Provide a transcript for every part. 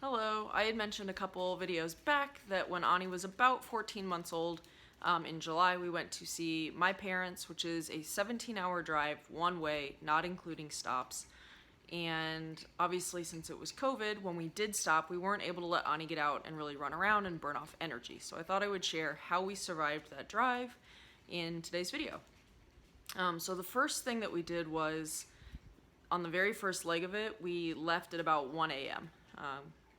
Hello, I had mentioned a couple videos back that when Ani was about 14 months old, in July we went to see my parents, which is a 17-hour drive one way, not including stops. And obviously since it was COVID, when we did stop, we weren't able to let Ani get out and really run around and burn off energy. So I thought I would share how we survived that drive in today's video. So the first thing that we did was, on the very first leg of it, we left at about 1 a.m.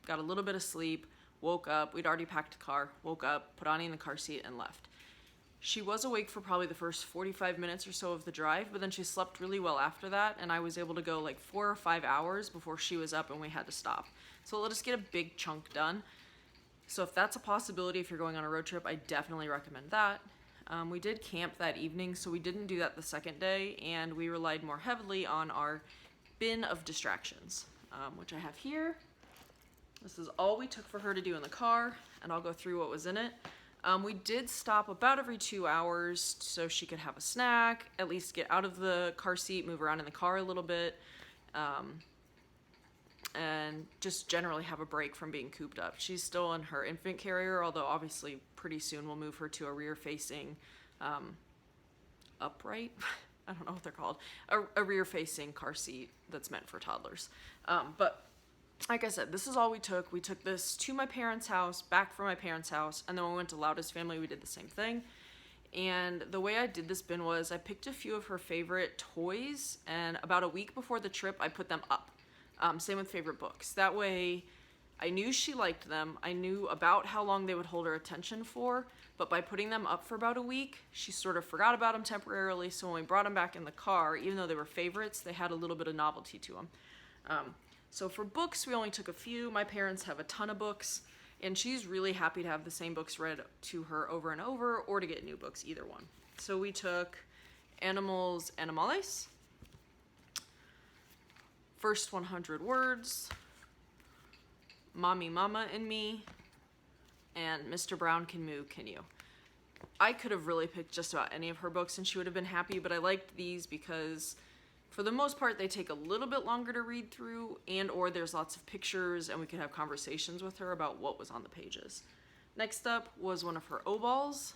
Got a little bit of sleep, woke up, we'd already packed a car, woke up, put Ani in the car seat and left. She was awake for probably the first 45 minutes or so of the drive, but then she slept really well after that, and I was able to go like 4 or 5 hours before she was up and we had to stop. So let us get a big chunk done. So if that's a possibility, if you're going on a road trip, I definitely recommend that. We did camp that evening, so we didn't do that the second day, and we relied more heavily on our bin of distractions, which I have here. This is all we took for her to do in the car, and I'll go through what was in it. We did stop about every 2 hours so she could have a snack, at least get out of the car seat, move around in the car a little bit, and just generally have a break from being cooped up. She's still in her infant carrier, although obviously pretty soon we'll move her to a rear-facing upright. I don't know what they're called. A rear-facing car seat that's meant for toddlers. But like I said, this is all we took. We took this to my parents' house, back from my parents' house, and then when we went to Lauda's family, we did the same thing. And the way I did this bin was I picked a few of her favorite toys, and about a week before the trip, I put them up. Same with favorite books. That way, I knew she liked them. I knew about how long they would hold her attention for, but by putting them up for about a week, she sort of forgot about them temporarily, so when we brought them back in the car, even though they were favorites, they had a little bit of novelty to them. So for books, we only took a few. My parents have a ton of books, and she's really happy to have the same books read to her over and over, or to get new books, either one. So we took Animals Animales, First 100 Words, Mommy Mama and Me, and Mr. Brown Can Moo Can You. I could have really picked just about any of her books and she would have been happy, but I liked these because for the most part, they take a little bit longer to read through, and or there's lots of pictures and we could have conversations with her about what was on the pages. Next up was one of her O-balls.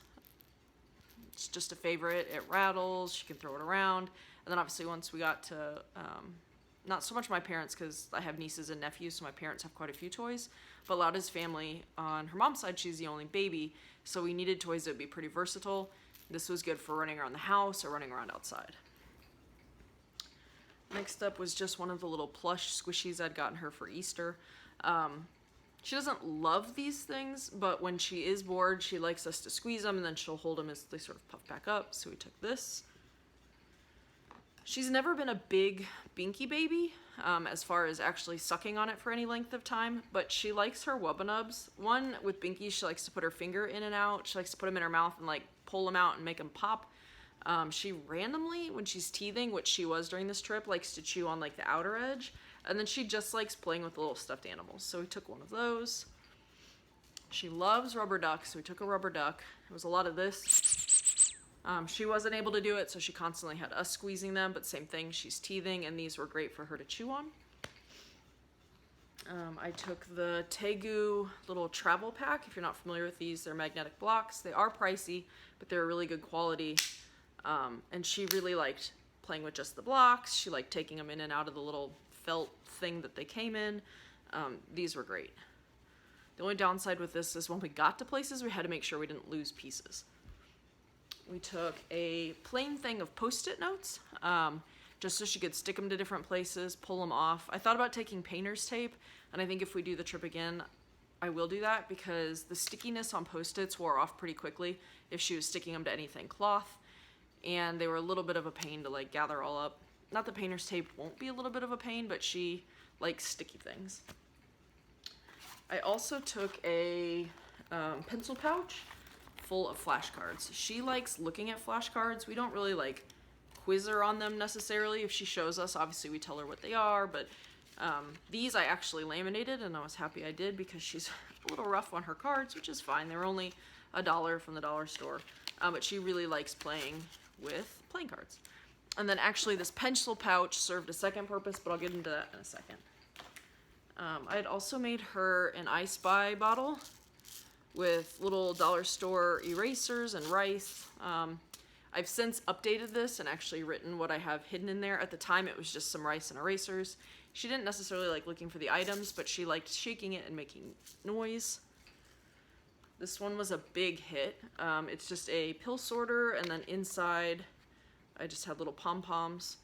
It's just a favorite. It rattles, she can throw it around. And then obviously once we got to, not so much my parents because I have nieces and nephews, so my parents have quite a few toys, but Lauda's family, on her mom's side, she's the only baby, so we needed toys that would be pretty versatile. This was good for running around the house or running around outside. Next up was just one of the little plush squishies I'd gotten her for Easter. She doesn't love these things, but when she is bored, she likes us to squeeze them, and then she'll hold them as they sort of puff back up, so we took this. She's never been a big Binky baby, as far as actually sucking on it for any length of time, but she likes her Wubba Nubs. One, with Binky, she likes to put her finger in and out. She likes to put them in her mouth and like pull them out and make them pop. She randomly, when she's teething, which she was during this trip, likes to chew on like the outer edge, and then she just likes playing with the little stuffed animals, so we took one of those. She loves rubber ducks, so we took a rubber duck. There was a lot of this. She wasn't able to do it, so she constantly had us squeezing them, but same thing, she's teething, and these were great for her to chew on. I took the Tegu little travel pack. If you're not familiar with these, they're magnetic blocks. They are pricey, but they're really good quality. And she really liked playing with just the blocks. She liked taking them in and out of the little felt thing that they came in. These were great. The only downside with this is when we got to places, we had to make sure we didn't lose pieces. We took a plain thing of Post-it notes, just so she could stick them to different places, pull them off. I thought about taking painter's tape, and I think if we do the trip again, I will do that because the stickiness on Post-its wore off pretty quickly if she was sticking them to anything cloth. And they were a little bit of a pain to like gather all up. Not that painter's tape won't be a little bit of a pain, but she likes sticky things. I also took a pencil pouch full of flashcards. She likes looking at flashcards. We don't really like quiz her on them necessarily. If she shows us, obviously we tell her what they are, but these I actually laminated, and I was happy I did because she's a little rough on her cards, which is fine. They were only $1 from the dollar store, but she really likes playing with playing cards. And then actually this pencil pouch served a second purpose, but I'll get into that in a second. I had also made her an I Spy bottle with little dollar store erasers and rice. I've since updated this and actually written what I have hidden in there. At the time, it was just some rice and erasers. She didn't necessarily like looking for the items, but she liked shaking it and making noise. This one was a big hit. It's just a pill sorter, and then inside I just had little pom-poms.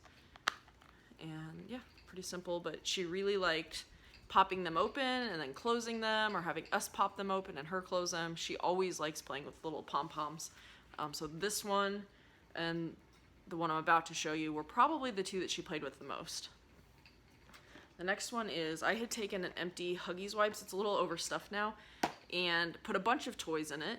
And yeah, pretty simple, but she really liked popping them open and then closing them, or having us pop them open and her close them. She always likes playing with little pom-poms. So this one and the one I'm about to show you were probably the two that she played with the most. The next one is, I had taken an empty Huggies wipes, it's a little overstuffed now, and put a bunch of toys in it.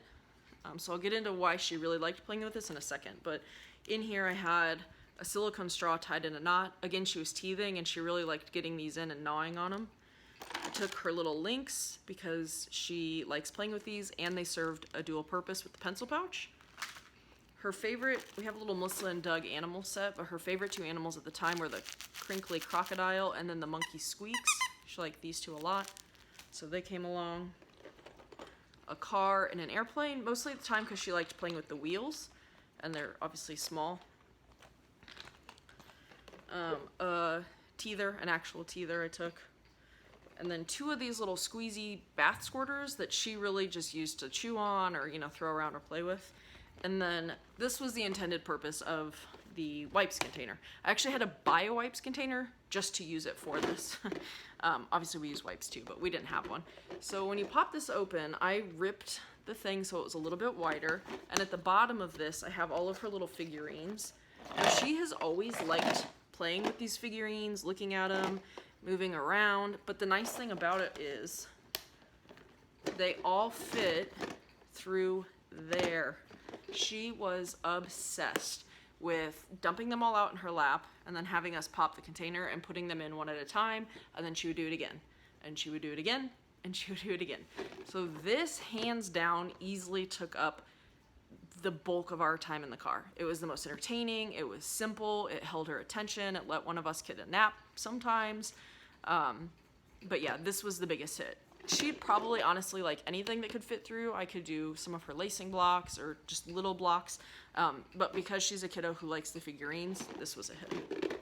So I'll get into why she really liked playing with this in a second, but in here I had a silicone straw tied in a knot. Again, she was teething and she really liked getting these in and gnawing on them. I took her little links because she likes playing with these, and they served a dual purpose with the pencil pouch. Her favorite, we have a little Melissa and Doug animal set, but her favorite two animals at the time were the crinkly crocodile and then the monkey Squeaks. She liked these two a lot, so they came along. A car and an airplane, mostly at the time because she liked playing with the wheels, and they're obviously small. A teether, an actual teether I took. And then two of these little squeezy bath squirters that she really just used to chew on or, throw around or play with. And then this was the intended purpose of the wipes container. I actually had to buy a wipes container just to use it for this. Obviously we use wipes too, but we didn't have one. So when you pop this open, I ripped the thing so it was a little bit wider. And at the bottom of this, I have all of her little figurines. Now she has always liked playing with these figurines, looking at them, moving around. But the nice thing about it is they all fit through there. She was obsessed with dumping them all out in her lap and then having us pop the container and putting them in one at a time, and then she would do it again, and she would do it again, and she would do it again. So this hands down easily took up the bulk of our time in the car. It was the most entertaining, it was simple, it held her attention, it let one of us get a nap sometimes. But yeah, this was the biggest hit. She'd probably honestly like anything that could fit through. I could do some of her lacing blocks or just little blocks. But because she's a kiddo who likes the figurines, this was a hit.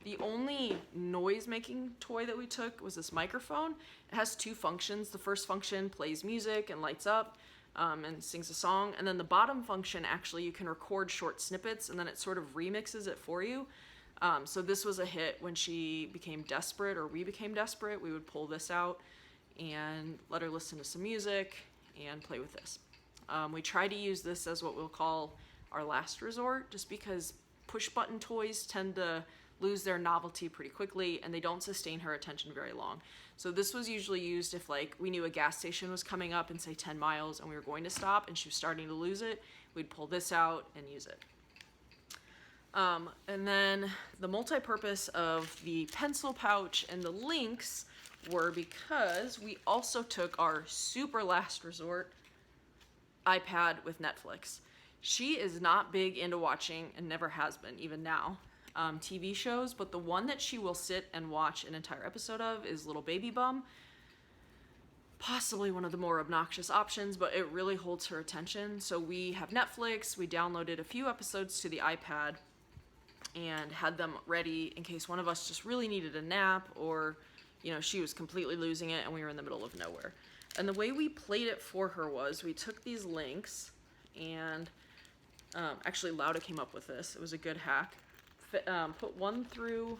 The only noise-making toy that we took was this microphone. It has two functions. The first function plays music and lights up and sings a song. And then the bottom function, actually, you can record short snippets and then it sort of remixes it for you. So this was a hit when she became desperate, or we became desperate. We would pull this out and let her listen to some music and play with this. We try to use this as what we'll call our last resort, just because push-button toys tend to lose their novelty pretty quickly and they don't sustain her attention very long. So this was usually used if we knew a gas station was coming up in say 10 miles and we were going to stop and she was starting to lose it, we'd pull this out and use it. And then the multi-purpose of the pencil pouch and the links were because we also took our super last resort iPad with Netflix. She is not big into watching, and never has been, even now, TV shows, but the one that she will sit and watch an entire episode of is Little Baby Bum. Possibly one of the more obnoxious options, but it really holds her attention. So we have Netflix, we downloaded a few episodes to the iPad and had them ready in case one of us just really needed a nap, or she was completely losing it and we were in the middle of nowhere. And the way we played it for her was we took these links and actually Lauda came up with this. It was a good hack. Put one through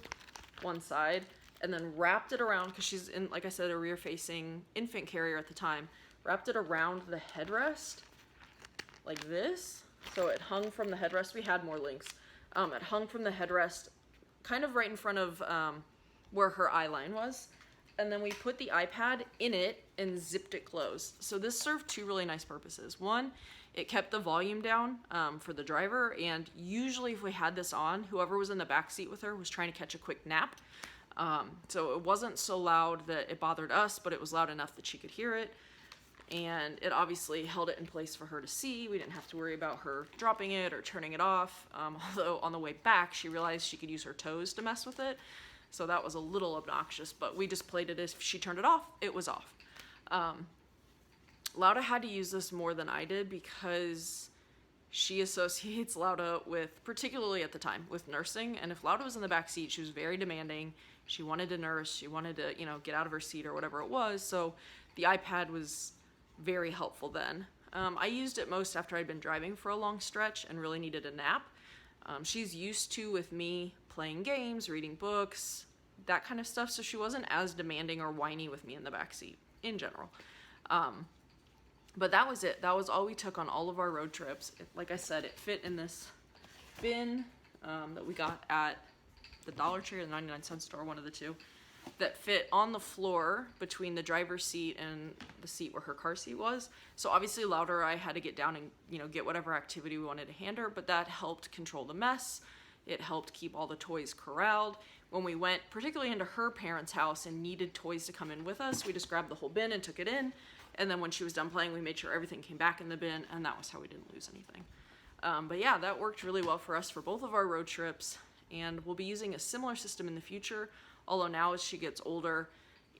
one side and then wrapped it around, because she's in, like I said, a rear-facing infant carrier at the time. Wrapped it around the headrest like this. So it hung from the headrest. We had more links. It hung from the headrest kind of right in front of where her eye line was. And then we put the iPad in it and zipped it closed. So this served two really nice purposes. One, it kept the volume down for the driver, and usually if we had this on, whoever was in the back seat with her was trying to catch a quick nap. So it wasn't so loud that it bothered us, but it was loud enough that she could hear it. And it obviously held it in place for her to see. We didn't have to worry about her dropping it or turning it off. Although on the way back, she realized she could use her toes to mess with it. So that was a little obnoxious, but we just played it as if she turned it off, it was off. Lauda had to use this more than I did because she associates Lauda with, particularly at the time, with nursing. And if Lauda was in the back seat, she was very demanding. She wanted to nurse. She wanted to, get out of her seat or whatever it was. So the iPad was very helpful then. I used it most after I'd been driving for a long stretch and really needed a nap. She's used to, with me, playing games, reading books, that kind of stuff. So she wasn't as demanding or whiny with me in the back seat in general. But that was it. That was all we took on all of our road trips. Like I said, it fit in this bin that we got at the Dollar Tree or the 99-cent store, one of the two, that fit on the floor between the driver's seat and the seat where her car seat was. So obviously Lauda or I had to get down and, get whatever activity we wanted to hand her, but that helped control the mess. It helped keep all the toys corralled. When we went particularly into her parents' house and needed toys to come in with us, we just grabbed the whole bin and took it in. And then when she was done playing, we made sure everything came back in the bin, and that was how we didn't lose anything. But yeah, that worked really well for us for both of our road trips, and we'll be using a similar system in the future, although now as she gets older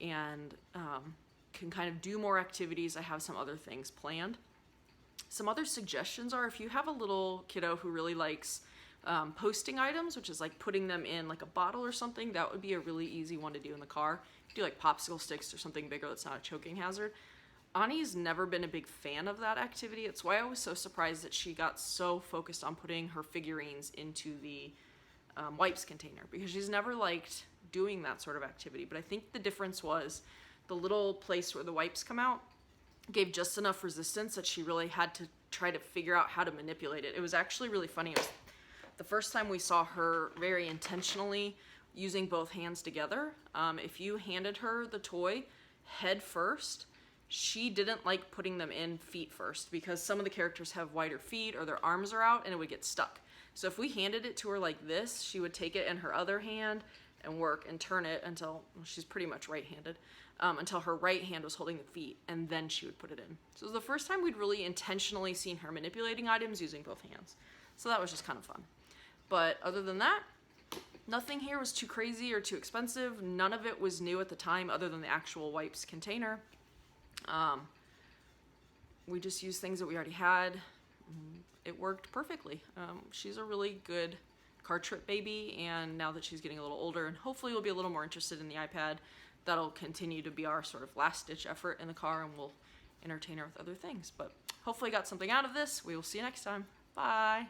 and can kind of do more activities, I have some other things planned. Some other suggestions are, if you have a little kiddo who really likes posting items, which is like putting them in like a bottle or something, that would be a really easy one to do in the car. Do like popsicle sticks or something bigger that's not a choking hazard. Ani's never been a big fan of that activity. It's why I was so surprised that she got so focused on putting her figurines into the wipes container, because she's never liked doing that sort of activity. But I think the difference was the little place where the wipes come out gave just enough resistance that she really had to try to figure out how to manipulate it. It was actually really funny. It was the first time we saw her very intentionally using both hands together. If you handed her the toy head first, she didn't like putting them in feet first, because some of the characters have wider feet or their arms are out and it would get stuck. So if we handed it to her like this, she would take it in her other hand and work and turn it until, well, she's pretty much right-handed, until her right hand was holding the feet, and then she would put it in. So it was the first time we'd really intentionally seen her manipulating items using both hands. So that was just kind of fun. But other than that, nothing here was too crazy or too expensive. None of it was new at the time other than the actual wipes container. We just used things that we already had. It worked perfectly. She's a really good car trip baby, and now that she's getting a little older and hopefully will be a little more interested in the iPad, that'll continue to be our sort of last-ditch effort in the car, and we'll entertain her with other things. But hopefully got something out of this. We will see you next time. Bye!